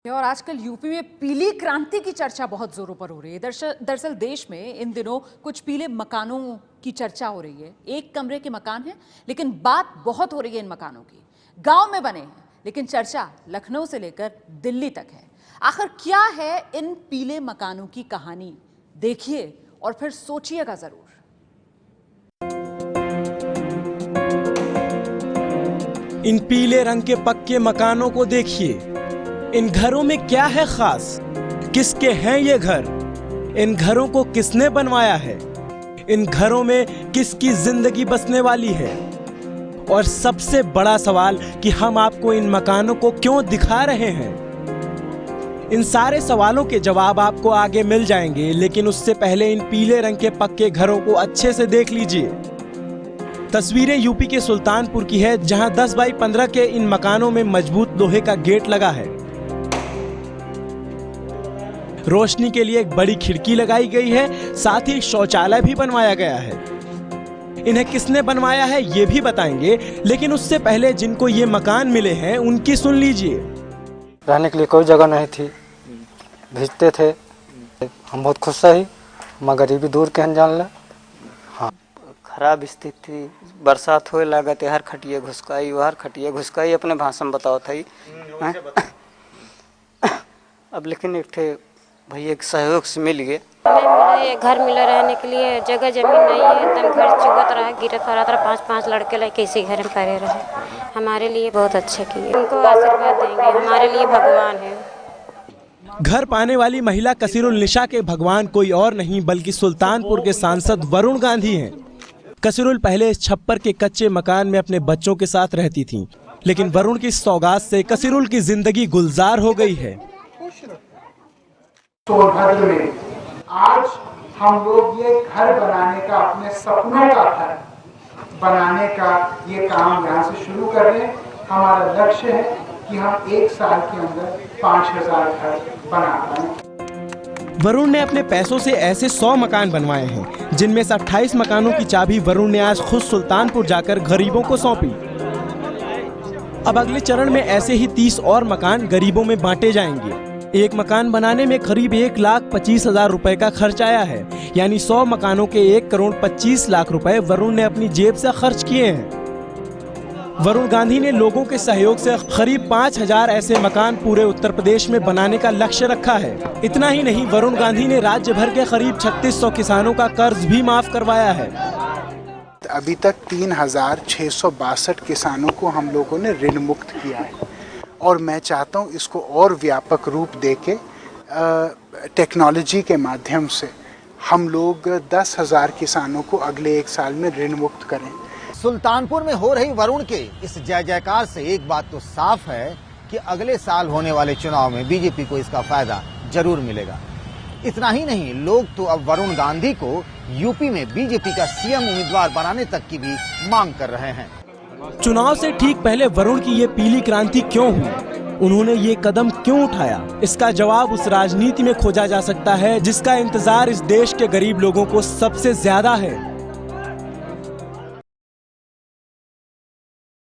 और आजकल यूपी में पीली क्रांति की चर्चा बहुत जोरों पर हो रही है। दरअसल देश में इन दिनों कुछ पीले मकानों की चर्चा हो रही है। एक कमरे के मकान हैं, लेकिन बात बहुत हो रही है इन मकानों की। गांव में बने हैं, लेकिन चर्चा लखनऊ से लेकर दिल्ली तक है। आखिर क्या है इन पीले मकानों की कहानी? देखिए और फिर सोचिएगा जरूर। इन पीले रंग के पक्के मकानों को देखिए। इन घरों में क्या है खास? किसके हैं ये घर? इन घरों को किसने बनवाया है? इन घरों में किसकी जिंदगी बसने वाली है? और सबसे बड़ा सवाल कि हम आपको इन मकानों को क्यों दिखा रहे हैं? इन सारे सवालों के जवाब आपको आगे मिल जाएंगे, लेकिन उससे पहले इन पीले रंग के पक्के घरों को अच्छे से देख लीजिए। तस्वीरें यूपी के सुल्तानपुर की है, जहां 10 बाई 15 के इन मकानों में मजबूत लोहे का गेट लगा है। रोशनी के लिए एक बड़ी खिड़की लगाई गई है, साथ ही शौचालय भी बनवाया गया है। इन्हें किसने बनवाया है ये भी बताएंगे, लेकिन उससे पहले जिनको ये मकान मिले हैं उनकी सुन लीजिए। रहने के लिए कोई जगह नहीं थी, भेजते थे। हम बहुत खुश रही, मगर गरीबी दूर के जान ला। हाँ, खराब स्थिति थी, बरसात होए लागत हर खटिए घुसकाई, हर खटिए घुसकाई अपने भाषण बताओ थी। अब लेकिन एक थे भैया एक सहयोग से मिल गए। हमें घर मिला रहने के लिए, जगह जमीन नहीं है, एकदम घर चुगत रहा, गिरत फरा था। 5-5 लड़के लेके इसी घर में पड़े रहे। हमारे लिए बहुत अच्छा किए, उनको आशीर्वाद देंगे, हमारे लिए भगवान है। घर पाने वाली महिला कसीरुल निशा के भगवान कोई और नहीं बल्कि सुल्तानपुर के सांसद वरुण गांधी हैं। कसीरुल पहले इस छप्पर के कच्चे मकान में अपने बच्चों के साथ रहती थीं, लेकिन वरुण की सौगात से कसीरुल की जिंदगी गुलजार हो गई है। सोनभद्र में आज हम लोग ये घर बनाने का, अपने सपनों का घर बनाने का ये काम यहाँ से शुरू कर रहे हैं। हमारा लक्ष्य है कि हम 1 साल के अंदर 5000 घर बना पाएं। वरुण ने अपने पैसों से ऐसे 100 मकान बनवाए हैं, जिनमें से 28 मकानों की चाबी वरुण ने आज खुद सुल्तानपुर जाकर गरीबों को सौंपी। अब अगले चरण में ऐसे ही 30 और मकान गरीबों में बांटे जाएंगे। एक मकान बनाने में करीब 1,25,000 रुपए का खर्च आया है, यानी 100 मकानों के 1,25,00,000 रुपए वरुण ने अपनी जेब से खर्च किए हैं। वरुण गांधी ने लोगों के सहयोग से करीब 5,000 ऐसे मकान पूरे उत्तर प्रदेश में बनाने का लक्ष्य रखा है। इतना ही नहीं, वरुण गांधी ने राज्य भर के करीब 3600 किसानों का कर्ज भी माफ करवाया है। अभी तक 3,662 किसानों को हम लोगों ने ऋण मुक्त किया है, और मैं चाहता हूँ इसको और व्यापक रूप देके टेक्नोलॉजी के माध्यम से हम लोग 10,000 किसानों को अगले 1 साल में ऋण मुक्त करें। सुल्तानपुर में हो रही वरुण के इस जय जयकार से एक बात तो साफ है कि अगले साल होने वाले चुनाव में बीजेपी को इसका फायदा जरूर मिलेगा। इतना ही नहीं, लोग तो अब वरुण गांधी को यूपी में बीजेपी का सीएम उम्मीदवार बनाने तक की भी मांग कर रहे हैं। चुनाव से ठीक पहले वरुण की ये पीली क्रांति क्यों हुई? उन्होंने ये कदम क्यों उठाया? इसका जवाब उस राजनीति में खोजा जा सकता है जिसका इंतजार इस देश के गरीब लोगों को सबसे ज्यादा है।